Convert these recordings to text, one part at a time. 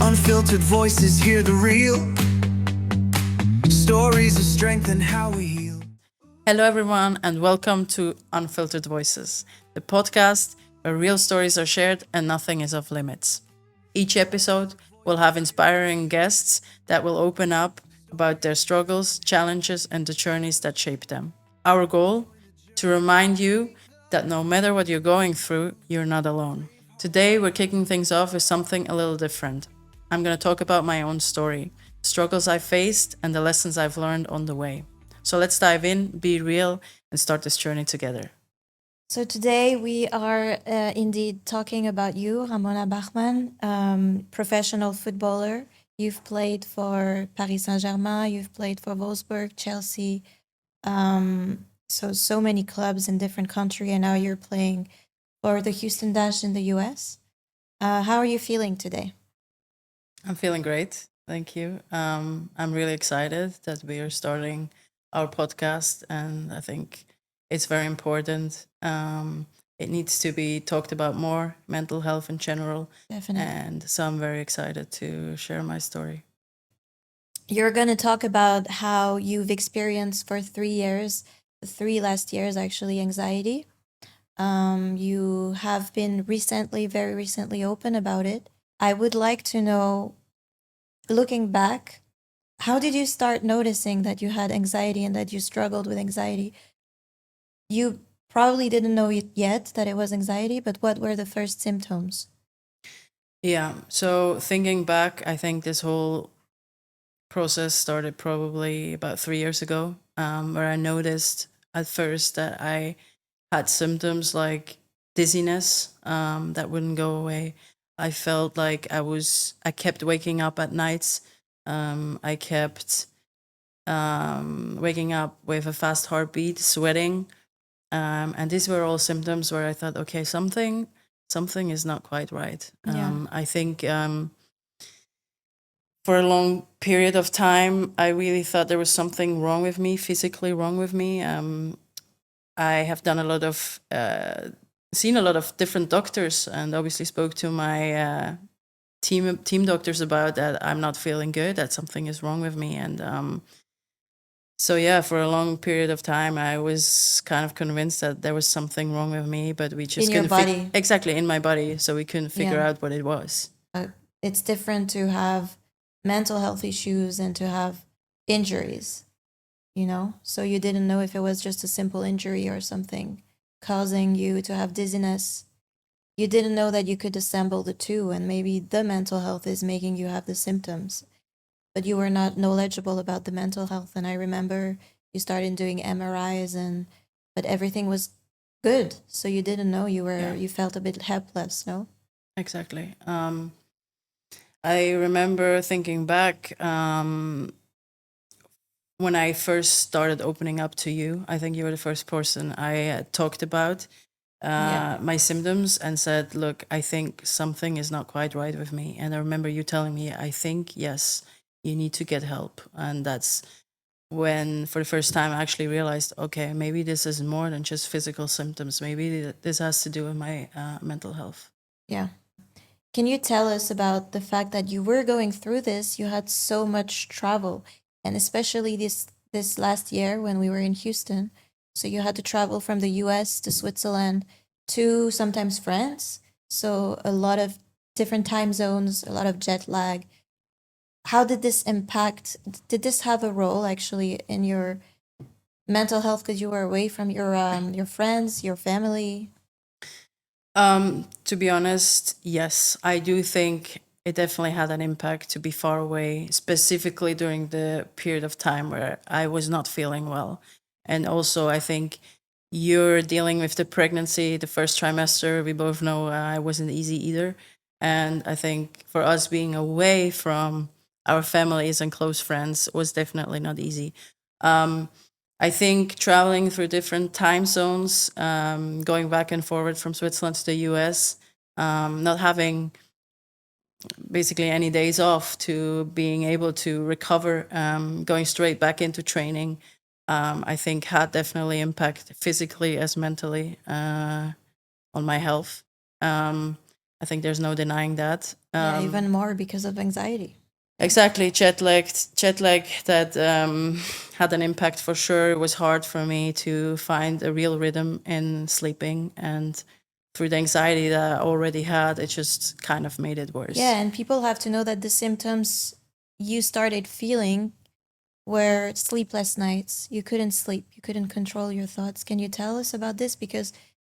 Unfiltered voices, hear the real stories of strength and how we heal. Hello, everyone, and welcome to Unfiltered Voices, the podcast where real stories are shared and nothing is off limits. Each episode will have inspiring guests that will open up about their struggles, challenges, and the journeys that shape them. Our goal? To remind you that no matter what you're going through, you're not alone. Today, we're kicking things off with something a little different. I'm going to talk about my own story, struggles I faced, and the lessons I've learned on the way. So let's dive in, be real, and start this journey together. So today we are indeed talking about you, Ramona Bachmann, professional footballer. You've played for Paris Saint-Germain, you've played for Wolfsburg, Chelsea, so many clubs in different countries, and now you're playing for the Houston Dash in the US. How are you feeling today? I'm feeling great. Thank you. I'm really excited that we are starting our podcast, and I think it's very important. It needs to be talked about more, mental health in general. Definitely. And so I'm very excited to share my story. You're going to talk about how you've experienced for 3 years, the 3 last years actually, anxiety. You have been very recently open about it. I would like to know, looking back, how did you start noticing that you had anxiety and that you struggled with anxiety? You probably didn't know it yet that it was anxiety, but what were the first symptoms? Yeah. So thinking back, I think this whole process started probably about 3 years ago, where I noticed at first that I had symptoms like dizziness that wouldn't go away. I felt like I kept waking up at nights. I kept waking up with a fast heartbeat, sweating. And these were all symptoms where I thought, okay, something is not quite right. Yeah. I think for a long period of time, I really thought there was something wrong with me, physically wrong with me. I have done a lot of, seen a lot of different doctors, and obviously spoke to my team doctors about that. I'm not feeling good. That something is wrong with me, and so yeah, for a long period of time, I was kind of convinced that there was something wrong with me, but we just In your couldn't body. exactly in my body, so we couldn't figure Yeah. out what it was. It's different to have mental health issues and to have injuries, So you didn't know if it was just a simple injury or something causing you to have dizziness. You didn't know that you could assemble the two, and maybe the mental health is making you have the symptoms. But you were not knowledgeable about the mental health. And I remember you started doing MRIs, but everything was good. So you didn't know you felt a bit helpless, no? Exactly. I remember thinking back when I first started opening up to you. I think you were the first person I talked about my symptoms and said, look, I think something is not quite right with me. And I remember you telling me, I think, yes, you need to get help. And that's when, for the first time, I actually realized, okay, maybe this is more than just physical symptoms. Maybe this has to do with my mental health. Yeah. Can you tell us about the fact that you were going through this? You had so much travel, and especially this last year when we were in Houston. So you had to travel from the US to Switzerland to sometimes France. So a lot of different time zones, a lot of jet lag. How did this impact? Did this have a role actually in your mental health because you were away from your friends, your family? To be honest, yes, I do think it definitely had an impact to be far away, specifically during the period of time where I was not feeling well. And also, I think you're dealing with the pregnancy, the first trimester. We both know it wasn't easy either. And I think for us being away from our families and close friends was definitely not easy. I think traveling through different time zones, going back and forward from Switzerland to the US, not having basically any days off, to being able to recover, going straight back into training, I think had definitely impact physically as mentally on my health. I think there's no denying that. Yeah, even more because of anxiety. Exactly, jet lag that had an impact for sure. It was hard for me to find a real rhythm in sleeping, and through the anxiety that I already had, it just kind of made it worse. Yeah, and people have to know that the symptoms you started feeling were sleepless nights. You couldn't sleep, you couldn't control your thoughts. Can you tell us about this? Because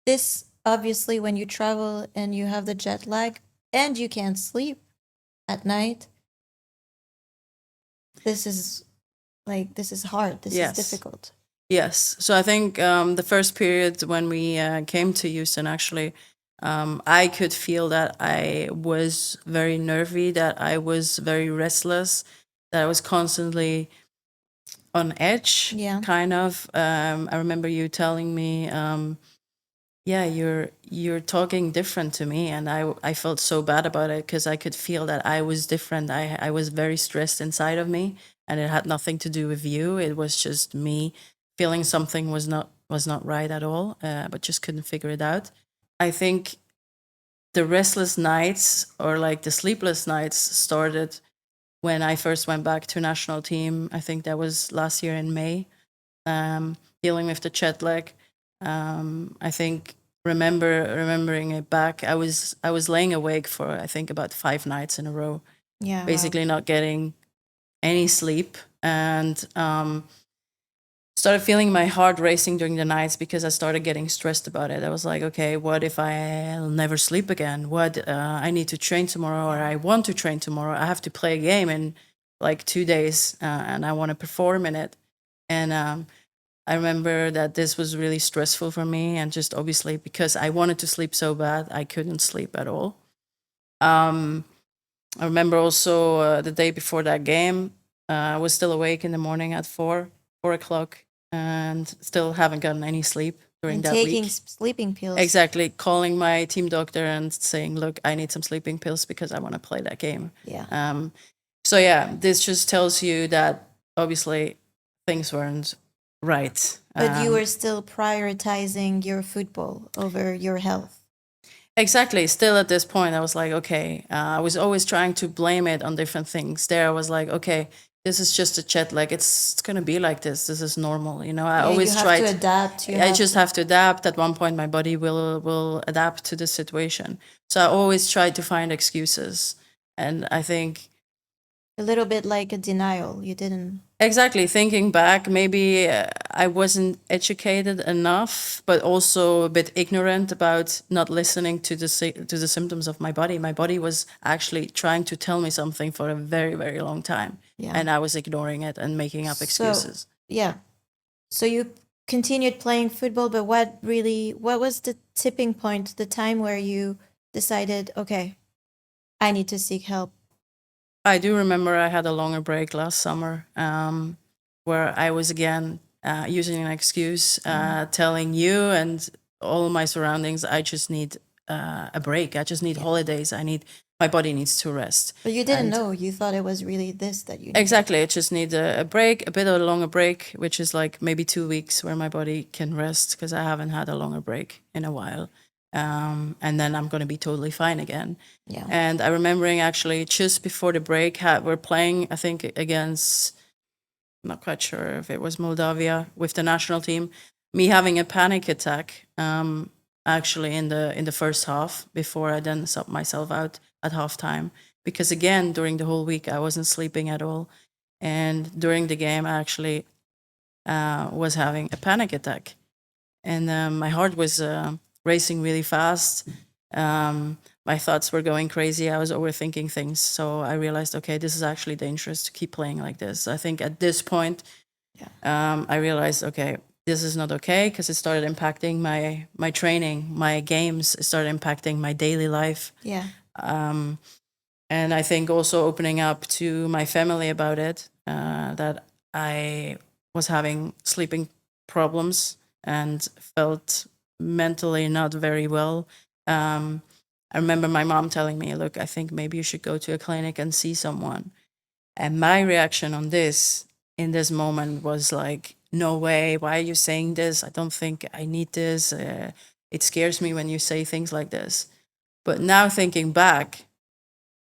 this, obviously, when you travel and you have the jet lag and you can't sleep at night, this is this is hard. This Yes. is difficult. Yes. So I think the first period when we came to Houston, actually, I could feel that I was very nervy, that I was very restless, that I was constantly on edge, Yeah. kind of. I remember you telling me, yeah, you're talking different to me, and I felt so bad about it because I could feel that I was different. I was very stressed inside of me, and it had nothing to do with you. It was just me feeling something was not right at all, but just couldn't figure it out. I think the restless nights or like the sleepless nights started when I first went back to national team. I think that was last year in May, dealing with the jet lag. I think remembering it back, I was laying awake for I think about 5 nights in a row, Yeah. basically not getting any sleep, and started feeling my heart racing during the nights because I started getting stressed about it. I was like, okay, what if I'll never sleep again? What I need to train tomorrow, or I want to train tomorrow. I have to play a game in like 2 days, and I want to perform in it. And I remember that this was really stressful for me, and just obviously because I wanted to sleep so bad, I couldn't sleep at all. I remember also the day before that game, I was still awake in the morning at 4 o'clock, and still haven't gotten any sleep during And that taking week. sleeping pills. Exactly, calling my team doctor and saying, "Look, I need some sleeping pills because I want to play that game." Yeah. So yeah, this just tells you that obviously things weren't right. But you were still prioritizing your football over your health. Exactly. Still at this point, I was like, okay, I was always trying to blame it on different things. There, I was like, okay, this is just a jet lag. It's gonna be like this. This is normal. I Yeah, always you have tried. to adapt. I just have to adapt. At one point, my body will adapt to the situation. So I always tried to find excuses, and I think a little bit like a denial. You didn't. exactly, thinking back, maybe I wasn't educated enough, but also a bit ignorant about not listening to the symptoms of my body. My body was actually trying to tell me something for a very, very long time, Yeah. and I was ignoring it and making up excuses. Yeah. So you continued playing football, but what was the tipping point, the time where you decided, okay, I need to seek help? I do remember I had a longer break last summer, where I was again using an excuse, telling you and all my surroundings, I just need a break. I just need holidays. My body needs to rest. But you didn't And know. You thought it was really this that you needed. exactly, I just need a break, a bit of a longer break, which is like maybe 2 weeks where my body can rest because I haven't had a longer break in a while. And then I'm going to be totally fine again. Yeah. And I remembering actually just before the break, we're playing, I think, against, I'm not quite sure if it was Moldavia with the national team, me having a panic attack, actually in the first half before I then subbed myself out at halftime. Because again, during the whole week, I wasn't sleeping at all. And during the game, I actually was having a panic attack. And my heart was racing really fast. My thoughts were going crazy. I was overthinking things. So I realized, okay, this is actually dangerous to keep playing like this. I think at this point, I realized, okay, this is not okay because it started impacting my training, my games. It started impacting my daily life. Yeah. And I think also opening up to my family about it, that I was having sleeping problems and felt mentally not very well. I remember my mom telling me, look, I think maybe you should go to a clinic and see someone. And my reaction on this in this moment was like, no way, why are you saying this? I don't think I need this. It scares me when you say things like this. But now thinking back,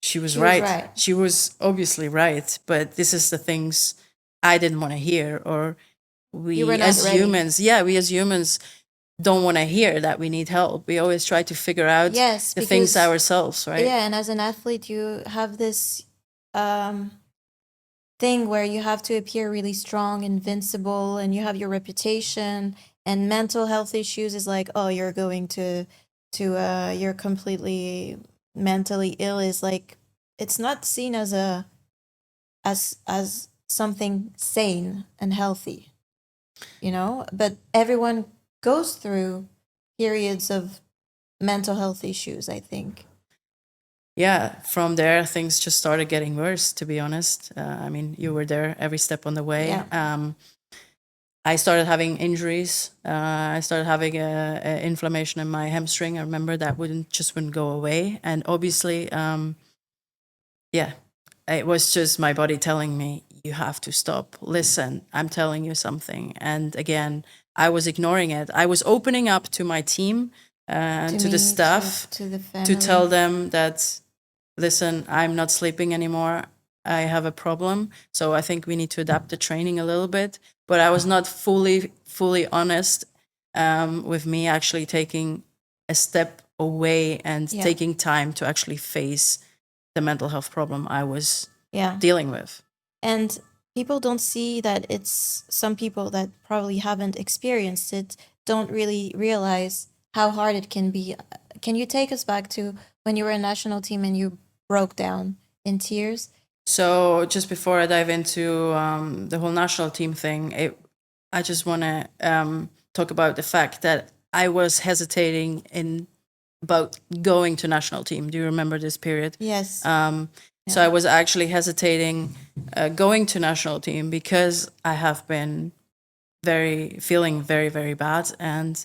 she was She was right. right. She was obviously right. But this is the things I didn't want to hear, or You were we not as ready. humans, we as humans don't want to hear that we need help. We always try to figure out Yes, the things because ourselves, right? yeah, and as an athlete, you have this thing where you have to appear really strong, invincible, and you have your reputation. And mental health issues is like, oh, you're going to you're completely mentally ill. Is like, it's not seen as a as something sane and healthy, you know. But everyone goes through periods of mental health issues, I think. Yeah, from there things just started getting worse, to be honest. I mean, you were there every step on the way. Yeah. I started having injuries. I started having a inflammation in my hamstring. I remember that wouldn't go away, and obviously, yeah, it was just my body telling me, you have to stop. Listen, I'm telling you something. And again, I was ignoring it. I was opening up to my team, to me, the staff, to the to tell family. them that, listen, I'm not sleeping anymore. I have a problem. So I think we need to adapt the training a little bit. But I was not fully honest, with me actually taking a step away and Yeah. taking time to actually face the mental health problem I was Yeah. dealing with. And people don't see that it's some people that probably haven't experienced it don't really realize how hard it can be. Can you take us back to when you were a national team and you broke down in tears? So just before I dive into the whole national team thing, I just want to talk about the fact that I was hesitating about going to national team. Do you remember this period? Yes. So I was actually hesitating going to national team because I have been feeling very, very bad. And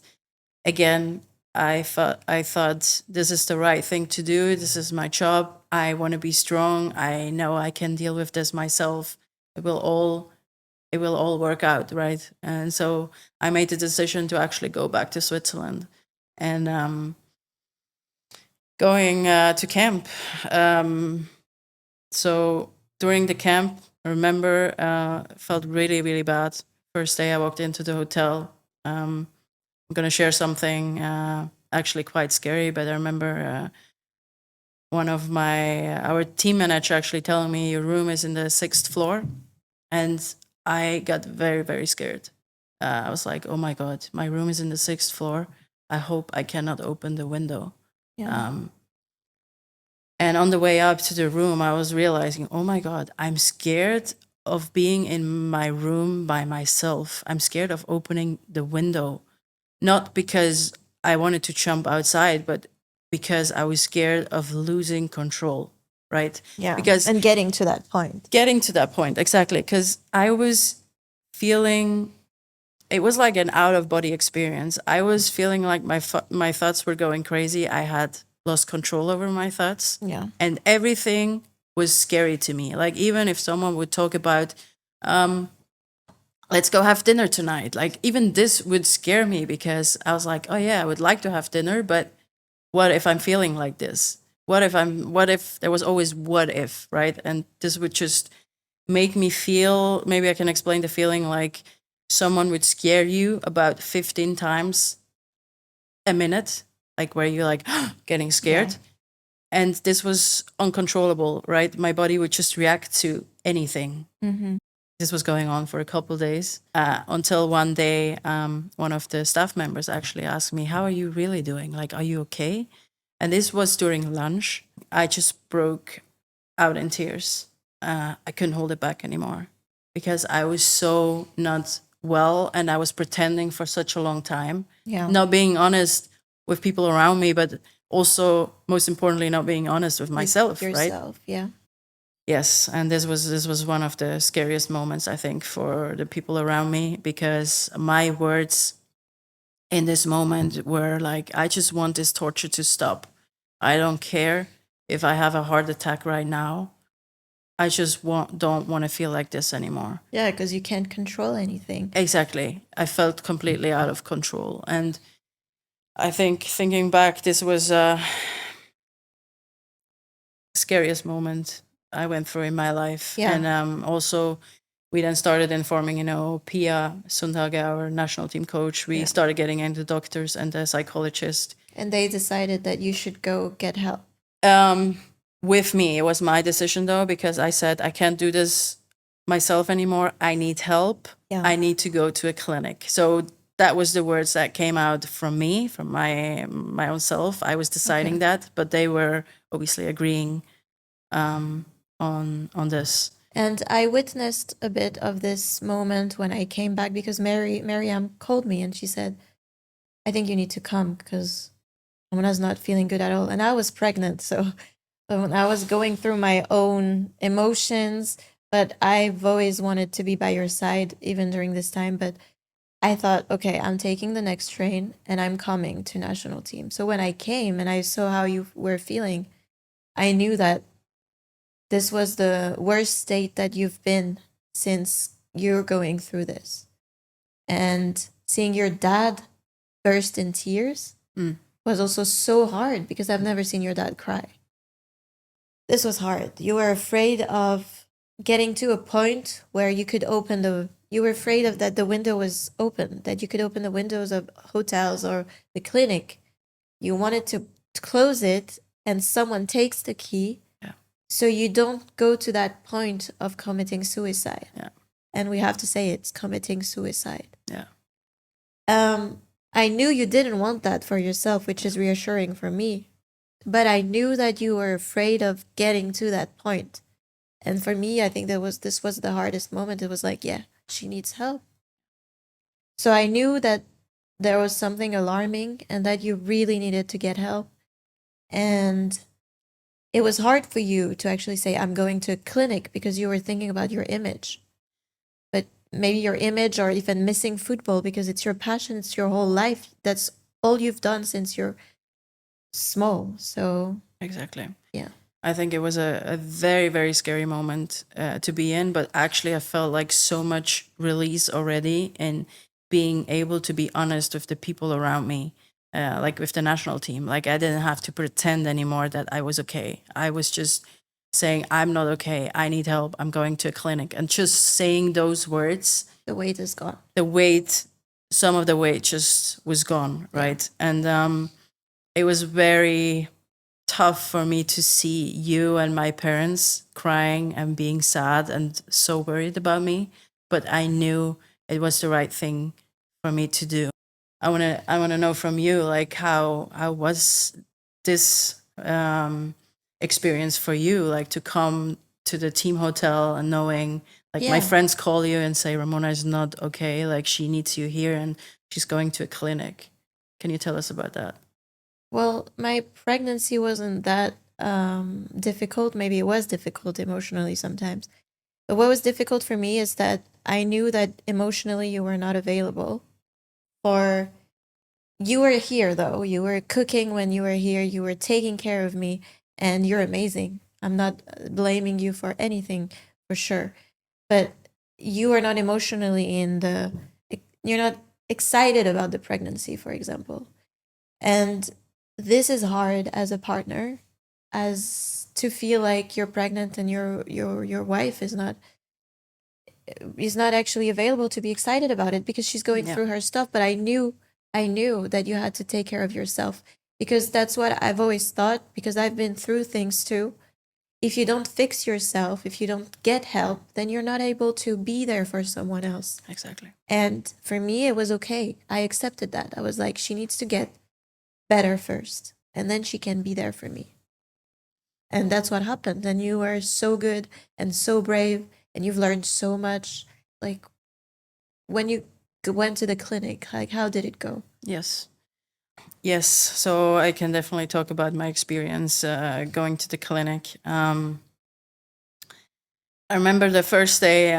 again, I thought this is the right thing to do. This is my job. I want to be strong. I know I can deal with this myself. It will all work out, right? And so I made the decision to actually go back to Switzerland, and going to camp. So during the camp, I remember, felt really, really bad. First day I walked into the hotel. I'm going to share something actually quite scary, but I remember one of our team manager actually telling me, your room is in the 6th floor. And I got very, very scared. I was like, oh my God, my room is in the 6th floor. I hope I cannot open the window. Yeah. And on the way up to the room, I was realizing, oh my God, I'm scared of being in my room by myself. I'm scared of opening the window, not because I wanted to jump outside, but because I was scared of losing control, right? Yeah. Because and getting to that point. getting to that point, exactly, because I was feeling, it was like an out of body experience. I was feeling like my thoughts were going crazy. I had lost control over my thoughts. Yeah. And everything was scary to me. Like, even if someone would talk about, let's go have dinner tonight, like, even this would scare me, because I was like, oh yeah, I would like to have dinner, but what if I'm feeling like this? What if there was always what if, right? And this would just make me feel, maybe I can explain the feeling, like someone would scare you about 15 times a minute, like where you're like getting scared. Yeah. And this was uncontrollable, right? My body would just react to anything. Mm-hmm. This was going on for a couple of days, until one day, one of the staff members actually asked me, how are you really doing? Like, are you okay? And this was during lunch. I just broke out in tears. I couldn't hold it back anymore, because I was so not well, and I was pretending for such a long time, Yeah. not being honest with people around me, but also, most importantly, not being honest with myself, right? Yourself. Yeah. Yes, and this was one of the scariest moments, I think, for the people around me, because my words in this moment were like, I just want this torture to stop. I don't care if I have a heart attack right now. I just don't want to feel like this anymore. Yeah, because you can't control anything. Exactly. I felt completely out of control. And I think, thinking back, this was scariest moment I went through in my life. Yeah. And also, we then started informing, Pia Sundhage, our national team coach. We started getting into doctors and the psychologist. And they decided that you should go get help. With me, it was my decision though, because I said I can't do this myself anymore. I need help. Yeah. I need to go to a clinic. So that was the words that came out from me, from my own self. I was deciding that, but they were obviously agreeing on this. And I witnessed a bit of this moment when I came back because Miriam called me and she said, I think you need to come because Ramona's not feeling good at all. And I was pregnant, so I was going through my own emotions, but I've always wanted to be by your side even during this time. But I thought, okay, I'm taking the next train and I'm coming to national team. So when I came and I saw how you were feeling, I knew that this was the worst state that you've been since you're going through this. And seeing your dad burst in tears was also so hard because I've never seen your dad cry. This was hard. You were afraid of getting to a point where you could you were afraid of that the window was open, that you could open the windows of hotels or the clinic. You wanted to close it and someone takes the key. Yeah. So you don't go to that point of committing suicide. Yeah. And we have to say it's committing suicide. Yeah. I knew you didn't want that for yourself, which is reassuring for me. But I knew that you were afraid of getting to that point. And for me, I think this was the hardest moment. It was like, yeah, she needs help. So I knew that there was something alarming and that you really needed to get help. And it was hard for you to actually say, I'm going to a clinic because you were thinking about your image. But maybe your image or even missing football because it's your passion, it's your whole life. That's all you've done since you're small. So exactly. Yeah. I think it was a very, very scary moment to be in, but actually I felt like so much release already in being able to be honest with the people around me, like with the national team. Like I didn't have to pretend anymore that I was okay. I was just saying, I'm not okay. I need help. I'm going to a clinic. And just saying those words, the weight is gone. Some of the weight just was gone, right? And it was very tough for me to see you and my parents crying and being sad and so worried about me, but I knew it was the right thing for me to do. I want to know from you, like how was this experience for you, like to come to the team hotel and knowing like my friends call you and say Ramona is not okay, like she needs you here and she's going to a clinic. Can you tell us about that? Well, my pregnancy wasn't that difficult. Maybe it was difficult emotionally sometimes. But what was difficult for me is that I knew that emotionally you were not available. Or you were here, though. You were cooking when you were here. You were taking care of me. And you're amazing. I'm not blaming you for anything, for sure. But you are not emotionally you're not excited about the pregnancy, for example. And this is hard as a partner, as to feel like you're pregnant and your wife is not actually available to be excited about it because she's going through her stuff. But I knew that you had to take care of yourself because that's what I've always thought, because I've been through things too. If you don't fix yourself, if you don't get help, then you're not able to be there for someone else. Exactly. And for me, it was okay. I accepted that. I was like, she needs to get better first, and then she can be there for me. And that's what happened. And you were so good and so brave, and you've learned so much. Like, when you went to the clinic, like, how did it go? Yes, so I can definitely talk about my experience going to the clinic. I remember the first day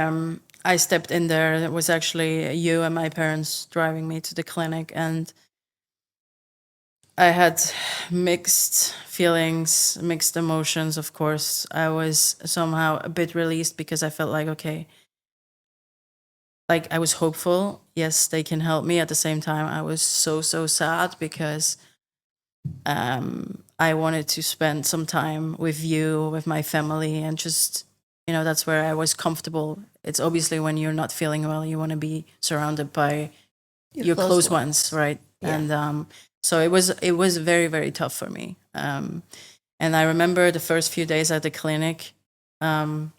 I stepped in there, it was actually you and my parents driving me to the clinic, and I had mixed feelings, mixed emotions, of course. I was somehow a bit released because I felt like, okay, like I was hopeful. Yes, they can help me. At the same time, I was so sad because I wanted to spend some time with you, with my family, and just, that's where I was comfortable. It's obviously when you're not feeling well, you want to be surrounded by your close ones, right? Yeah. And so it was very, very tough for me. And I remember the first few days at the clinic, I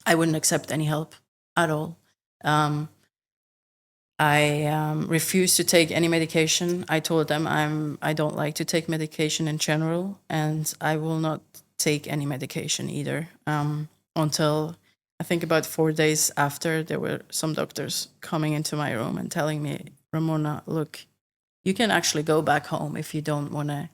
wouldn't accept any help at all. I refused to take any medication. I told them I don't like to take medication in general, and I will not take any medication either until I think about 4 days after there were some doctors coming into my room and telling me, Ramona, look, you can actually go back home if you don't want to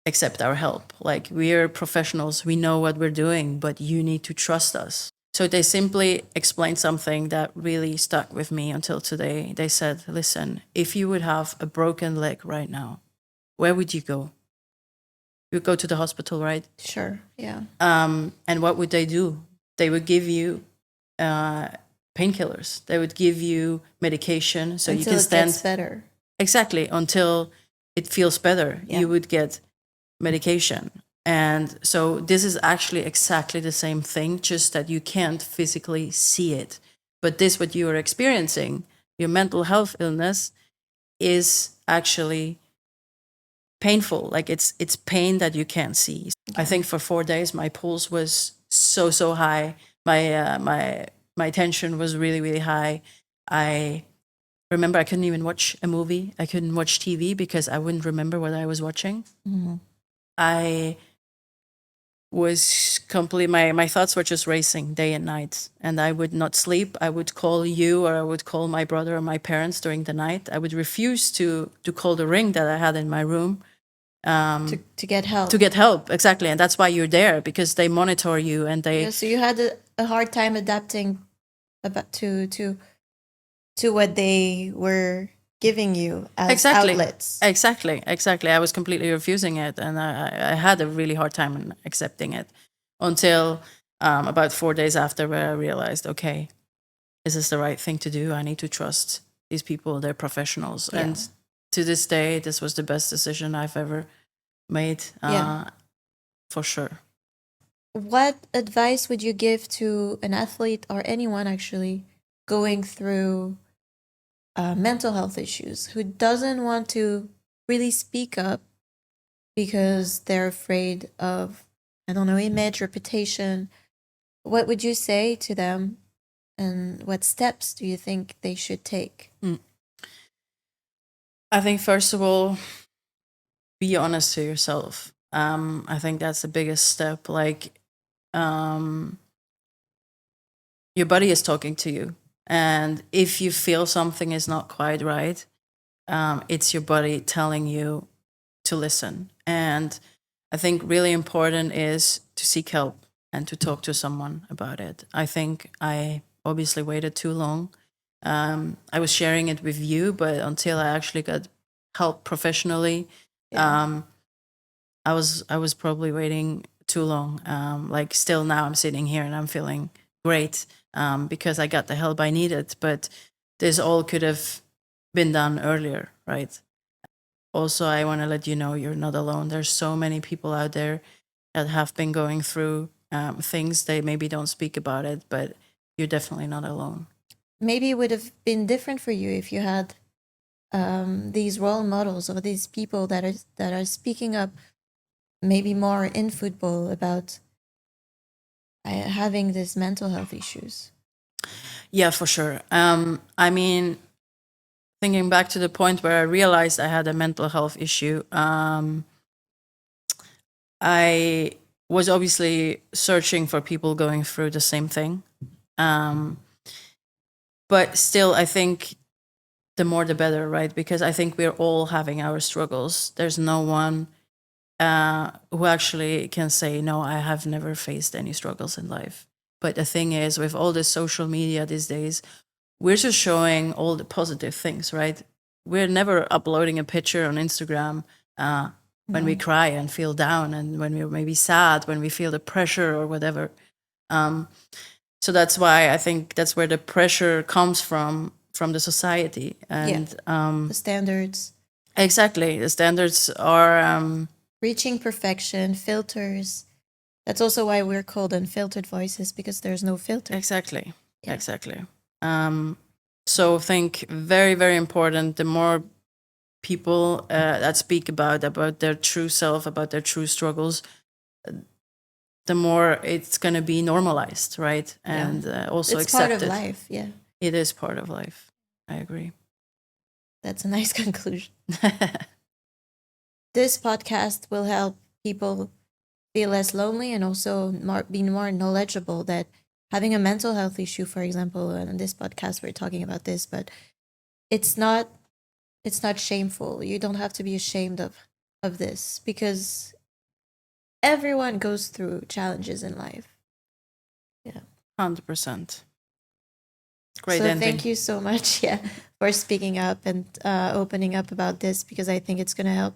accept our help. Like, we're professionals, we know what we're doing, but you need to trust us. So they simply explained something that really stuck with me until today. They said, listen, if you would have a broken leg right now, where would you go? You would go to the hospital, right? Sure. Yeah. And what would they do? They would give you painkillers. They would give you medication so Until you can it stand. gets better. Exactly. Until it feels better, Yeah. you would get medication. And so this is actually exactly the same thing, just that you can't physically see it. But this, what you are experiencing, your mental health illness, is actually painful. Like, it's pain that you can't see. I think for 4 days my pulse was so high. My tension was really, really high. I remember I couldn't even watch a movie. I couldn't watch TV because I wouldn't remember what I was watching. I was my thoughts were just racing day and night, and I would not sleep. I would call you, or I would call my brother or my parents during the night. I would refuse to call the ring that I had in my room To get help. to get help. Exactly. And that's why you're there, because they monitor you and they Yeah, so you had a hard time adapting about to what they were giving you as exactly outlets. exactly I was completely refusing it, and I had a really hard time in accepting it until about 4 days after, where I realized, okay, is this the right thing to do? I need to trust these people. They're professionals. Yeah. And to this day, this was the best decision I've ever made. Yeah. For sure. What advice would you give to an athlete or anyone actually going through mental health issues who doesn't want to really speak up because they're afraid of, I don't know, image, reputation? What would you say to them, and what steps do you think they should take? I think, first of all, be honest to yourself. I think that's the biggest step. Like, your body is talking to you. And if you feel something is not quite right, it's your body telling you to listen. And I think really important is to seek help and to talk to someone about it. I think I obviously waited too long. I was sharing it with you, but until I actually got help professionally, I was probably waiting too long. Like, still now I'm sitting here and I'm feeling great because I got the help I needed. But this all could have been done earlier, right? Also, I want to let you know you're not alone. There's so many people out there that have been going through things. They maybe don't speak about it, but you're definitely not alone. Maybe it would have been different for you if you had these role models or these people that are speaking up, maybe more in football, about having these mental health issues. Yeah, for sure. I mean, thinking back to the point where I realized I had a mental health issue, I was obviously searching for people going through the same thing. But still, I think the more the better, right? Because I think we're all having our struggles. There's no one who actually can say, no, I have never faced any struggles in life. But the thing is, with all this social media these days, we're just showing all the positive things, right? We're never uploading a picture on Instagram when we cry and feel down, and when we're maybe sad, when we feel the pressure or whatever. So that's why I think that's where the pressure comes from the society. And The standards. exactly, the standards are reaching perfection, filters. That's also why we're called unfiltered voices, because there's no filter. Exactly. Yeah. Exactly. So I think very, very important. The more people that speak about their true self, about their true struggles, the more it's going to be normalized, right? And also It's part accepted. of life. Yeah. It is part of life. I agree. That's a nice conclusion. This podcast will help people feel less lonely and also be more knowledgeable that having a mental health issue, for example, and in this podcast we're talking about this, but it's not shameful. You don't have to be ashamed of this, because everyone goes through challenges in life. Yeah. 100%. Great So ending. thank you so much, yeah, for speaking up and opening up about this, because I think it's going to help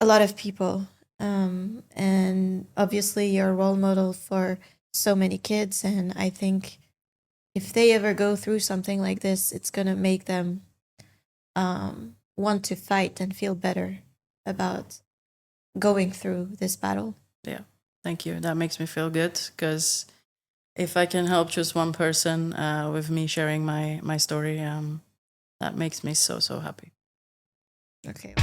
a lot of people. And obviously you're a role model for so many kids, and I think if they ever go through something like this, it's going to make them want to fight and feel better about going through this battle. Yeah, thank you. That makes me feel good, because if I can help just one person with me sharing my story, that makes me so happy. Okay.